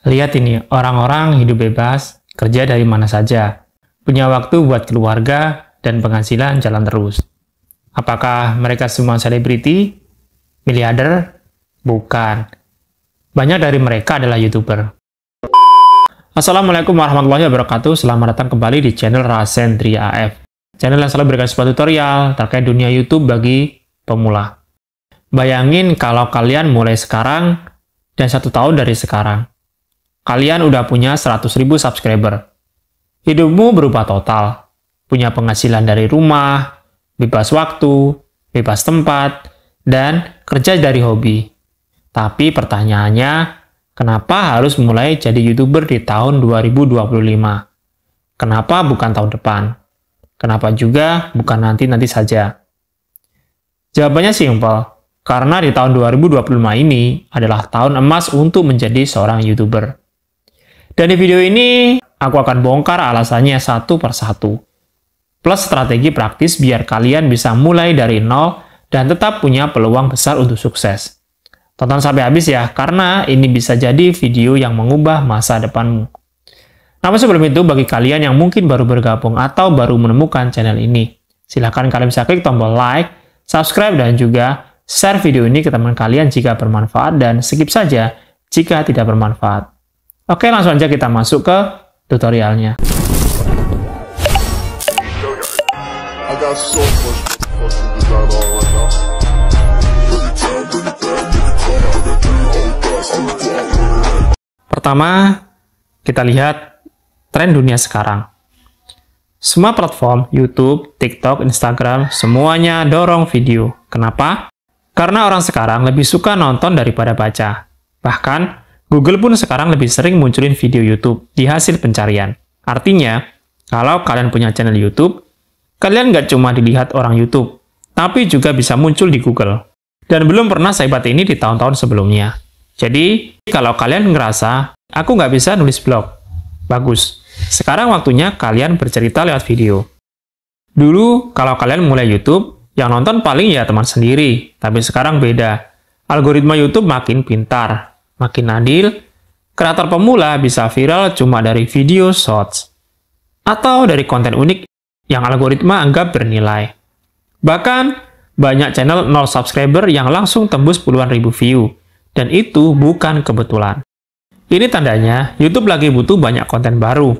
Lihat ini, orang-orang hidup bebas, kerja dari mana saja, punya waktu buat keluarga, dan penghasilan jalan terus. Apakah mereka semua selebriti? Miliarder? Bukan. Banyak dari mereka adalah YouTuber. Assalamualaikum warahmatullahi wabarakatuh. Selamat datang kembali di channel Rasentria AF. Channel yang selalu berikan sebuah tutorial terkait dunia YouTube bagi pemula. Bayangin kalau kalian mulai sekarang dan 1 tahun dari sekarang. Kalian udah punya 100.000 subscriber. Hidupmu berubah total. Punya penghasilan dari rumah, bebas waktu, bebas tempat, dan kerja dari hobi. Tapi pertanyaannya, kenapa harus mulai jadi YouTuber di tahun 2025? Kenapa bukan tahun depan? Kenapa juga bukan nanti-nanti saja? Jawabannya simpel, karena di tahun 2025 ini adalah tahun emas untuk menjadi seorang YouTuber. Dan di video ini, aku akan bongkar alasannya satu persatu. Plus strategi praktis biar kalian bisa mulai dari nol dan tetap punya peluang besar untuk sukses. Tonton sampai habis ya, karena ini bisa jadi video yang mengubah masa depanmu. Namun sebelum itu, bagi kalian yang mungkin baru bergabung atau baru menemukan channel ini, silahkan kalian bisa klik tombol like, subscribe, dan juga share video ini ke teman kalian jika bermanfaat, dan skip saja jika tidak bermanfaat. Oke, langsung aja kita masuk ke tutorialnya. Pertama, kita lihat tren dunia sekarang. Semua platform, YouTube, TikTok, Instagram, semuanya dorong video. Kenapa? Karena orang sekarang lebih suka nonton daripada baca. Bahkan, Google pun sekarang lebih sering munculin video YouTube di hasil pencarian. Artinya, kalau kalian punya channel YouTube, kalian nggak cuma dilihat orang YouTube, tapi juga bisa muncul di Google. Dan belum pernah sehebat ini di tahun-tahun sebelumnya. Jadi, kalau kalian ngerasa, aku nggak bisa nulis blog, bagus. Sekarang waktunya kalian bercerita lewat video. Dulu, kalau kalian mulai YouTube, yang nonton paling ya teman sendiri. Tapi sekarang beda. Algoritma YouTube makin pintar, makin adil. Kreator pemula bisa viral cuma dari video shorts. Atau dari konten unik yang algoritma anggap bernilai. Bahkan, banyak channel 0 subscriber yang langsung tembus puluhan ribu view. Dan itu bukan kebetulan. Ini tandanya YouTube lagi butuh banyak konten baru.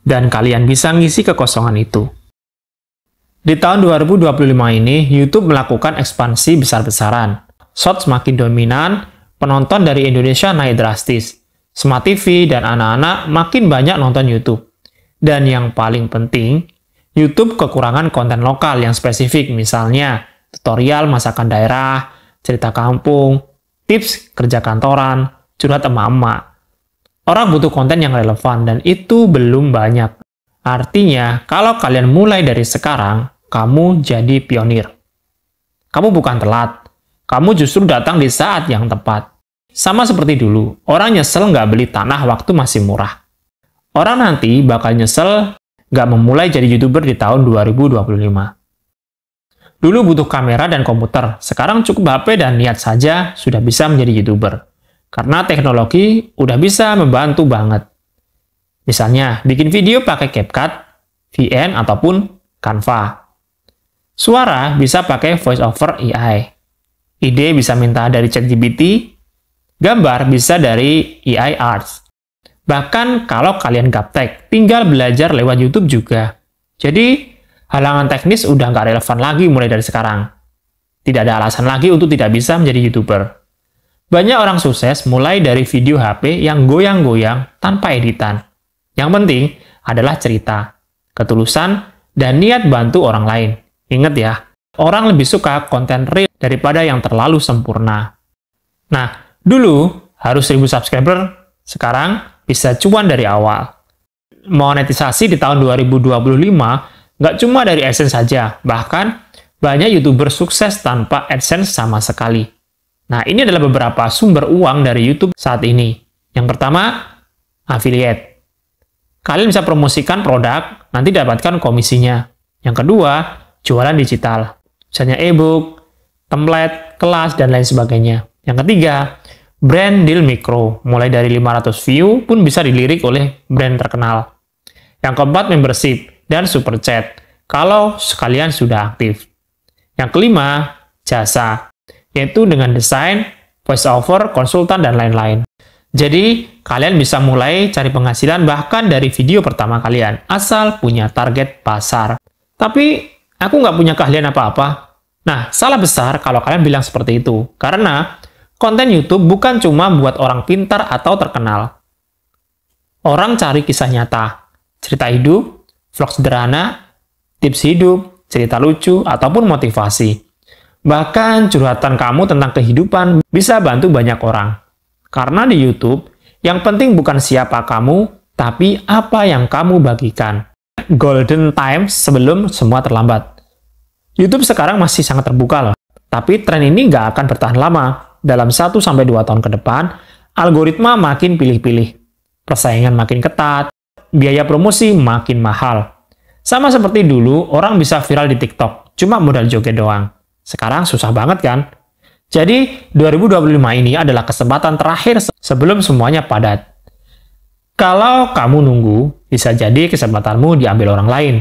Dan kalian bisa ngisi kekosongan itu. Di tahun 2025 ini, YouTube melakukan ekspansi besar-besaran. Shorts makin dominan, penonton dari Indonesia naik drastis. Smart TV dan anak-anak makin banyak nonton YouTube. Dan yang paling penting, YouTube kekurangan konten lokal yang spesifik, misalnya tutorial masakan daerah, cerita kampung, tips kerja kantoran, curhat emak-emak. Orang butuh konten yang relevan dan itu belum banyak. Artinya, kalau kalian mulai dari sekarang, kamu jadi pionir. Kamu bukan telat, kamu justru datang di saat yang tepat. Sama seperti dulu, orang nyesel nggak beli tanah waktu masih murah. Orang nanti bakal nyesel nggak memulai jadi YouTuber di tahun 2025. Dulu butuh kamera dan komputer, sekarang cukup HP dan niat saja sudah bisa menjadi YouTuber. Karena teknologi udah bisa membantu banget. Misalnya, bikin video pakai CapCut, VN, ataupun Canva. Suara bisa pakai voice over AI. Ide bisa minta dari ChatGPT, gambar bisa dari AI Arts. Bahkan kalau kalian gaptek, tinggal belajar lewat YouTube juga. Jadi, halangan teknis udah nggak relevan lagi mulai dari sekarang. Tidak ada alasan lagi untuk tidak bisa menjadi YouTuber. Banyak orang sukses mulai dari video HP yang goyang-goyang tanpa editan. Yang penting adalah cerita, ketulusan, dan niat bantu orang lain. Ingat ya, orang lebih suka konten real daripada yang terlalu sempurna. Nah, dulu harus 1000 subscriber, sekarang bisa cuan dari awal. Monetisasi di tahun 2025 nggak cuma dari AdSense saja, bahkan banyak YouTuber sukses tanpa AdSense sama sekali. Nah, ini adalah beberapa sumber uang dari YouTube saat ini. Yang pertama, affiliate. Kalian bisa promosikan produk, nanti dapatkan komisinya. Yang kedua, jualan digital. Misalnya e-book, template, kelas, dan lain sebagainya. Yang ketiga, Brand deal mikro, mulai dari 500 view pun bisa dilirik oleh brand terkenal. Yang keempat, membership dan super chat, kalau sekalian sudah aktif. Yang kelima, jasa, yaitu dengan desain, voice over, konsultan, dan lain-lain. Jadi, kalian bisa mulai cari penghasilan bahkan dari video pertama kalian, asal punya target pasar. Tapi, aku nggak punya keahlian apa-apa. Nah, salah besar kalau kalian bilang seperti itu, karena konten YouTube bukan cuma buat orang pintar atau terkenal. Orang cari kisah nyata, cerita hidup, vlog sederhana, tips hidup, cerita lucu, ataupun motivasi. Bahkan curhatan kamu tentang kehidupan bisa bantu banyak orang. Karena di YouTube, yang penting bukan siapa kamu, tapi apa yang kamu bagikan. Golden time sebelum semua terlambat. YouTube sekarang masih sangat terbuka loh. Tapi tren ini nggak akan bertahan lama. Dalam 1-2 tahun ke depan, algoritma makin pilih-pilih. Persaingan makin ketat, biaya promosi makin mahal. Sama seperti dulu, orang bisa viral di TikTok, cuma modal joget doang. Sekarang susah banget kan? Jadi, 2025 ini adalah kesempatan terakhir sebelum semuanya padat. Kalau kamu nunggu, bisa jadi kesempatanmu diambil orang lain.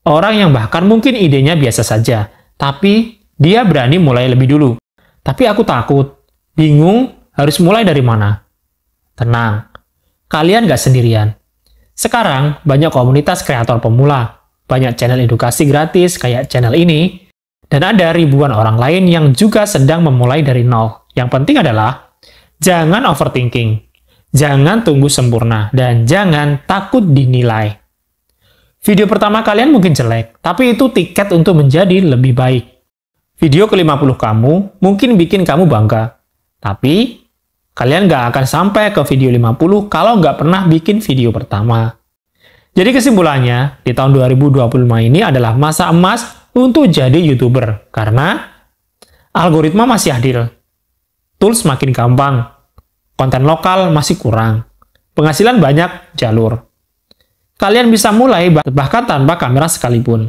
Orang yang bahkan mungkin idenya biasa saja, tapi dia berani mulai lebih dulu. Tapi aku takut, bingung harus mulai dari mana. Tenang, kalian gak sendirian. Sekarang banyak komunitas kreator pemula, banyak channel edukasi gratis kayak channel ini, dan ada ribuan orang lain yang juga sedang memulai dari nol. Yang penting adalah, jangan overthinking, jangan tunggu sempurna, dan jangan takut dinilai. Video pertama kalian mungkin jelek, tapi itu tiket untuk menjadi lebih baik. Video ke-50 kamu mungkin bikin kamu bangga. Tapi, kalian nggak akan sampai ke video 50 kalau nggak pernah bikin video pertama. Jadi kesimpulannya, di tahun 2025 ini adalah masa emas untuk jadi YouTuber. Karena, algoritma masih adil. Tools makin gampang. Konten lokal masih kurang. Penghasilan banyak jalur. Kalian bisa mulai bahkan tanpa kamera sekalipun.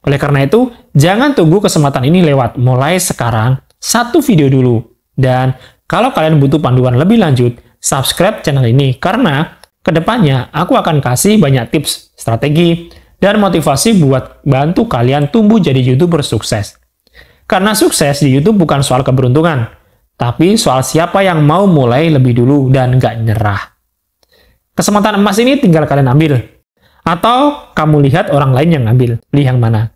Oleh karena itu, jangan tunggu kesempatan ini lewat. Mulai sekarang, 1 video dulu. Dan kalau kalian butuh panduan lebih lanjut, subscribe channel ini. Karena kedepannya aku akan kasih banyak tips, strategi, dan motivasi buat bantu kalian tumbuh jadi YouTuber sukses. Karena sukses di YouTube bukan soal keberuntungan, tapi soal siapa yang mau mulai lebih dulu dan nggak nyerah. Kesempatan emas ini tinggal kalian ambil. Atau kamu lihat orang lain yang ngambil. Pilih yang mana?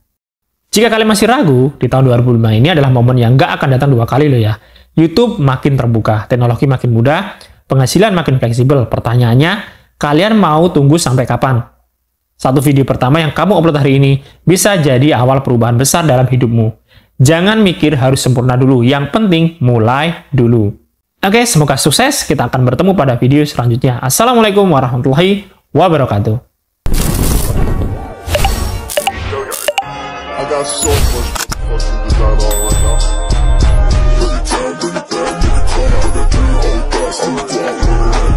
Jika kalian masih ragu, di tahun 2005 ini adalah momen yang nggak akan datang 2 kali loh ya. YouTube makin terbuka, teknologi makin mudah, penghasilan makin fleksibel. Pertanyaannya, kalian mau tunggu sampai kapan? 1 video pertama yang kamu upload hari ini bisa jadi awal perubahan besar dalam hidupmu. Jangan mikir harus sempurna dulu, yang penting mulai dulu. Oke, semoga sukses. Kita akan bertemu pada video selanjutnya. Assalamualaikum warahmatullahi wabarakatuh. I got so much motherfucking design on right now. Bring it down, nigga, call out that 3 old guys.